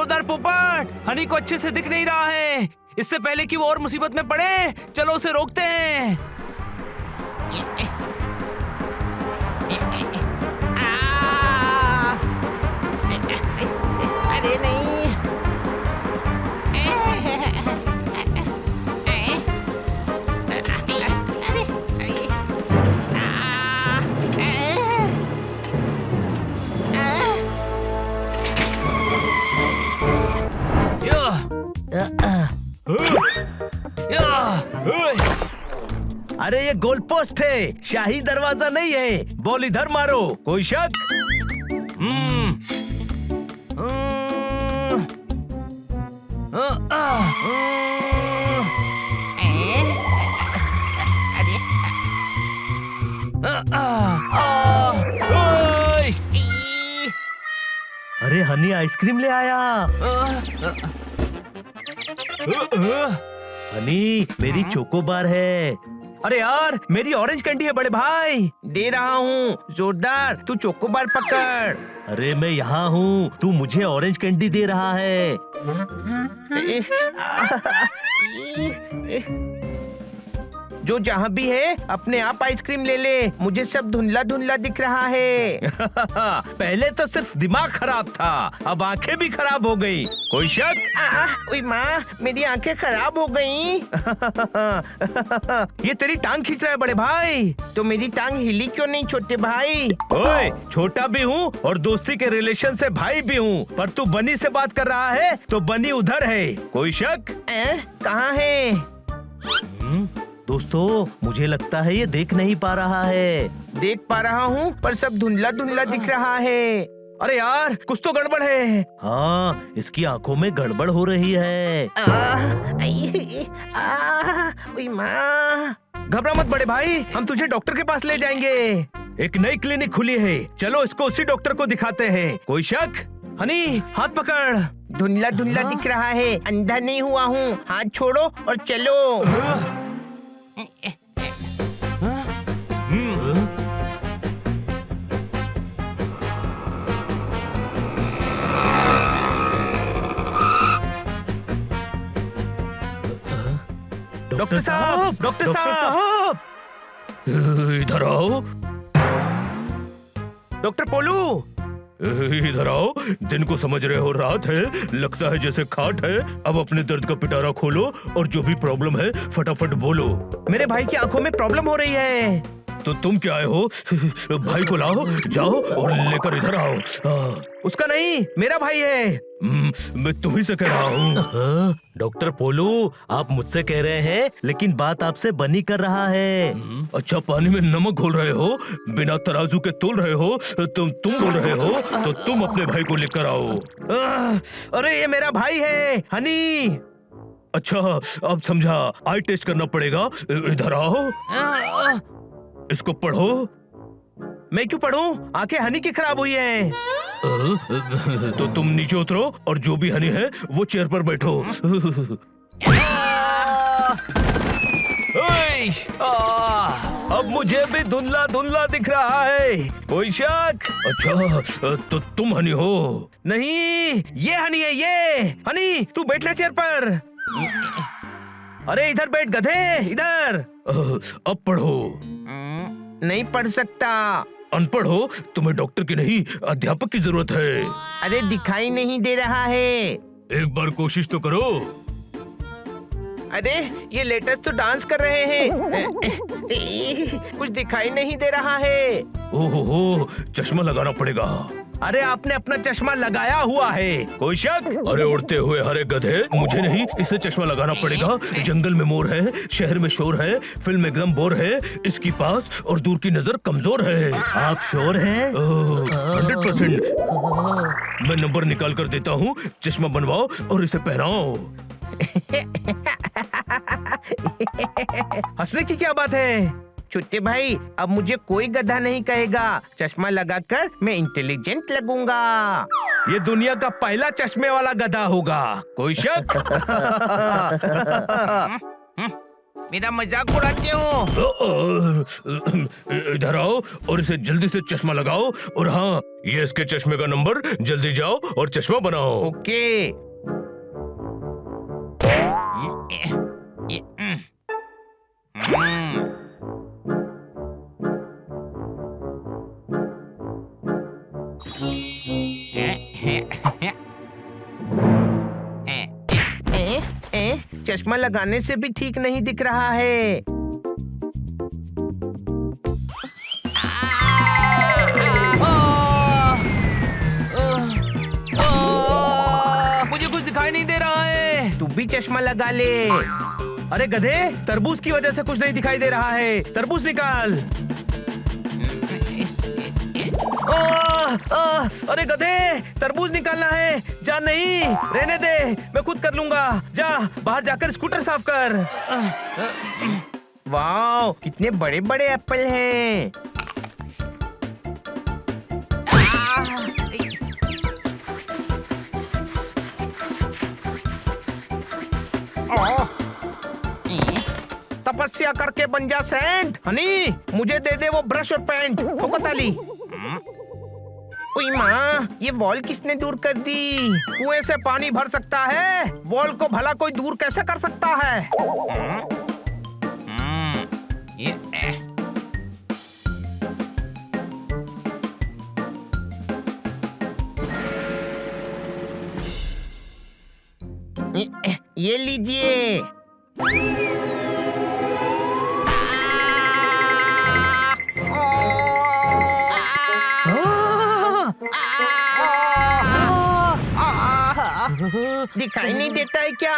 खबरदार पोपट, हनी को अच्छे से दिख नहीं रहा है। इससे पहले कि वो और मुसीबत में पड़े, चलो उसे रोकते हैं। अरे नहीं। अरे ये गोल पोस्ट है, शाही दरवाजा नहीं है। बॉल इधर मारो, कोई शक? अरे हनी आइसक्रीम ले आया। हनी मेरी चोकोबार है। अरे यार, मेरी ऑरेंज कैंडी है बड़े भाई। दे रहा हूँ, जोरदार, तू चोकोबार पकड़। अरे मैं यहाँ हूँ, तू मुझे ऑरेंज कैंडी दे रहा है। जो जहाँ भी है अपने आप आइसक्रीम ले ले, मुझे सब धुंधला धुंधला दिख रहा है। पहले तो सिर्फ दिमाग खराब था, अब आंखें भी खराब हो गई। कोई शक? ओए माँ, मेरी आंखें खराब हो गई। ये तेरी टांग खींच रहा है बड़े भाई। तो मेरी टांग हिली क्यों नहीं छोटे भाई? ओए, छोटा भी हूँ और दोस्ती के रिलेशन से भाई भी हूँ, पर तू बनी से बात कर रहा है तो बनी उधर है। कोई शक? कहाँ है? दोस्तों, मुझे लगता है ये देख नहीं पा रहा है। देख पा रहा हूँ, पर सब धुंधला धुंधला दिख रहा है। अरे यार, कुछ तो गड़बड़ है। हाँ, इसकी आंखों में गड़बड़ हो रही है। घबरा मत बड़े भाई, हम तुझे डॉक्टर के पास ले जाएंगे। एक नई क्लिनिक खुली है, चलो इसको उसी डॉक्टर को दिखाते हैं। कोई शक? हनी, हाथ पकड़। धुंधला धुंधला दिख रहा है, अंधा नहीं हुआ हूँ। हाथ छोड़ो और चलो। डॉक्टर साहब, डॉक्टर साहब, इधर आओ। डॉक्टर पोलू, इधर आओ। दिन को समझ रहे हो, रात है, लगता है जैसे खाट है। अब अपने दर्द का पिटारा खोलो और जो भी प्रॉब्लम है फटाफट बोलो। मेरे भाई की आंखों में प्रॉब्लम हो रही है। तो तुम क्या आए हो? भाई को लाओ, जाओ और लेकर इधर आओ। उसका नहीं, मेरा भाई है। मैं तुम्ही से कह रहा हूँ। डॉक्टर पोलू, आप मुझसे कह रहे हैं, लेकिन बात आपसे बनी कर रहा है। अच्छा, पानी में नमक घोल रहे हो, बिना तराजू के तोल रहे हो। तुम बोल रहे हो तो तुम अपने भाई को लेकर आओ। अरे ये मेरा भाई है, हनी। अच्छा, अब समझा, आई टेस्ट करना पड़ेगा। इधर आओ, इसको पढ़ो। मैं क्यों पढ़ूं? आंखें हनी की खराब हुई हैं। तो तुम नीचे उतरो और जो भी हनी है वो चेयर पर बैठो। अब मुझे भी धुंधला धुंधला दिख रहा है। कोई शक? अच्छा, तो तुम हनी हो? नहीं, ये हनी है। ये हनी, तू बैठ ले चेयर पर। अरे इधर बैठ गधे, इधर। अब पढ़ो। नहीं पढ़ सकता। अनपढ़ हो, तुम्हें डॉक्टर की नहीं अध्यापक की जरूरत है। अरे दिखाई नहीं दे रहा है। एक बार कोशिश तो करो। अरे ये लेटेस्ट तो डांस कर रहे हैं। कुछ दिखाई नहीं दे रहा है। ओहो, चश्मा लगाना पड़ेगा। अरे आपने अपना चश्मा लगाया हुआ है। कोई शक? अरे उड़ते हुए हरे गधे, मुझे नहीं, इसे चश्मा लगाना पड़ेगा। जंगल में मोर है, शहर में शोर है, फिल्म एकदम बोर है, इसकी पास और दूर की नजर कमजोर है। आप श्योर हैं? 100%। मैं नंबर निकाल कर देता हूँ, चश्मा बनवाओ और इसे पहनाओ। हंसने की क्या बात है? छोटे भाई, अब मुझे कोई गधा नहीं कहेगा। चश्मा लगाकर मैं इंटेलिजेंट लगूंगा। ये दुनिया का पहला चश्मे वाला गधा होगा। कोई शक? मेरा मजाक उड़ाते हो? इधर आओ और इसे जल्दी से चश्मा लगाओ। और हाँ, ये इसके चश्मे का नंबर। जल्दी जाओ और चश्मा बनाओ। ओके। चश्मा लगाने से भी ठीक नहीं दिख रहा है। मुझे कुछ दिखाई नहीं दे रहा है। तू भी चश्मा लगा ले। अरे गधे, तरबूज की वजह से कुछ नहीं दिखाई दे रहा है। तरबूज निकाल। अरे गधे, तरबूज निकालना है। जा, नहीं, रहने दे, मैं खुद कर लूंगा। जा, बाहर जाकर स्कूटर साफ कर। वाह, कितने बड़े बड़े एप्पल हैं। तपस्या करके बन जा सेंट। हनी, मुझे दे दे वो ब्रश और पेंट। फोकताली। ओए माँ, ये वॉल किसने दूर कर दी? कुएं से पानी भर सकता है, वॉल को भला कोई दूर कैसे कर सकता है? ये लीजिए। दिखाई नहीं देता है क्या?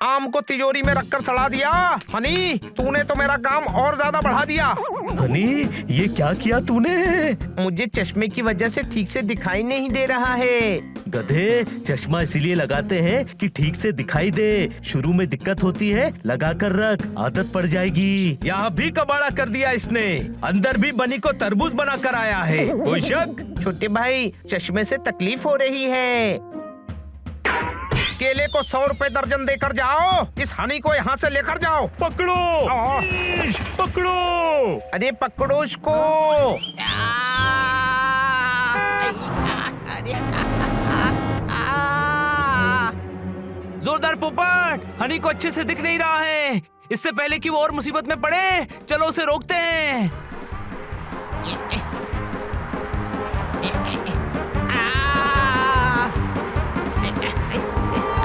आम को तिजोरी में रखकर सड़ा दिया। हनी, तूने तो मेरा काम और ज्यादा बढ़ा दिया। हनी, ये क्या किया तूने? मुझे चश्मे की वजह से ठीक से दिखाई नहीं दे रहा है। गधे, चश्मा इसीलिए लगाते हैं कि ठीक से दिखाई दे। शुरू में दिक्कत होती है, लगा कर रख, आदत पड़ जाएगी। यहाँ भी कबाड़ा कर दिया इसने। अंदर भी बनी को तरबूज बना कर आया है। कोई शक? छोटे भाई, चश्मे से तकलीफ हो रही है। केले को 100 रुपए दर्जन देकर जाओ। इस हनी को यहाँ से लेकर जाओ। पकड़ो, पकड़ो। अरे पकड़ो इसको। जोरदार पोपट, हनी को अच्छे से दिख नहीं रहा है। इससे पहले कि वो और मुसीबत में पड़े, चलो उसे रोकते हैं।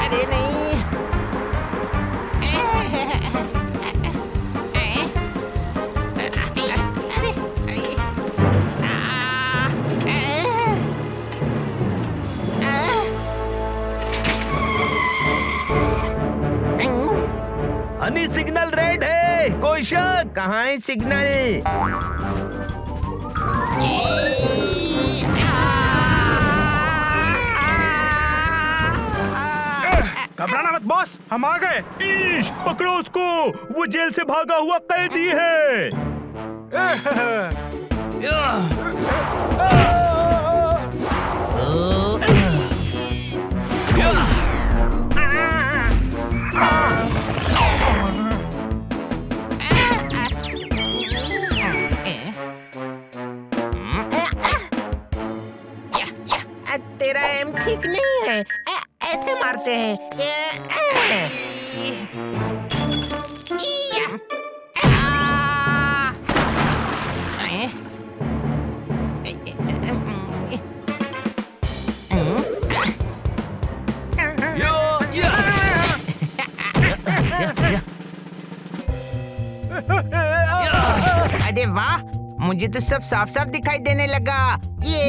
अरे नहीं। हनी, सिग्नल रेड है। कोई शक? कहाँ है सिग्नल? घबराना मत बॉस, हम आ गए। पकड़ो उसको, वो जेल से भागा हुआ कैदी है। तेरा एम ठीक नहीं है। ऐसे मारते हैं। अरे वाह, मुझे तो सब साफ साफ दिखाई देने लगा। ये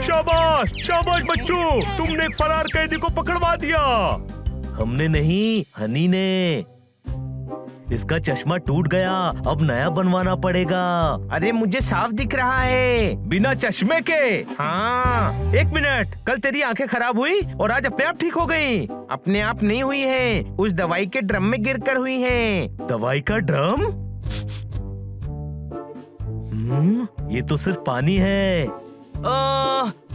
शाबाश, शाबाश बच्चों, तुमने एक फरार कैदी को पकड़वा दिया। हमने नहीं, हनी ने। इसका चश्मा टूट गया, अब नया बनवाना पड़ेगा। अरे मुझे साफ दिख रहा है। बिना चश्मे के? हाँ। 1 मिनट, कल तेरी आंखें खराब हुई और आज अपने आप ठीक हो गई। अपने आप नहीं हुई है, उस दवाई के ड्रम में गिरकर हुई है। दवाई का ड्रम? ये तो सिर्फ पानी है।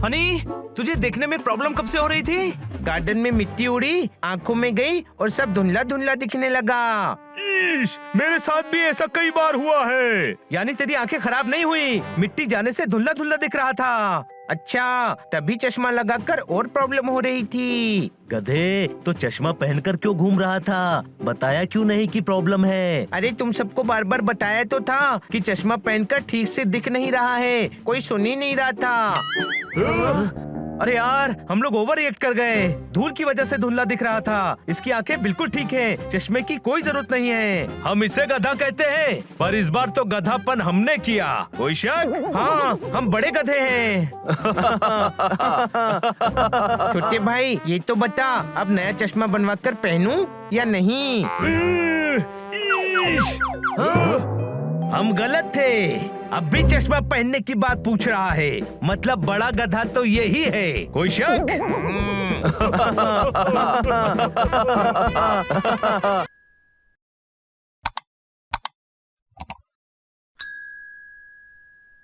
हनी, तुझे देखने में प्रॉब्लम कब से हो रही थी? गार्डन में मिट्टी उड़ी, आंखों में गई और सब धुंधला धुंधला दिखने लगा। मेरे साथ भी ऐसा कई बार हुआ है। यानी तेरी आंखें खराब नहीं हुई, मिट्टी जाने से धुंधला धुंधला दिख रहा था। अच्छा, तभी चश्मा लगाकर और प्रॉब्लम हो रही थी। गधे, तो चश्मा पहनकर क्यों घूम रहा था? बताया क्यों नहीं कि प्रॉब्लम है? अरे तुम सबको बार बार बताया तो था कि चश्मा पहनकर ठीक से दिख नहीं रहा है, कोई सुन ही नहीं रहा था। अरे यार, हम लोग ओवर रिएक्ट कर गए। धूल की वजह से धुंधला दिख रहा था। इसकी आंखें बिल्कुल ठीक हैं, चश्मे की कोई जरूरत नहीं है। हम इसे गधा कहते हैं, पर इस बार तो गधापन हमने किया। कोई शक? हाँ, हम बड़े गधे हैं। छोटे भाई, ये तो बता, अब नया चश्मा बनवाकर पहनूं या नहीं? हम गलत थे। अब भी चश्मा पहनने की बात पूछ रहा है, मतलब बड़ा गधा तो यही है। कोई शक?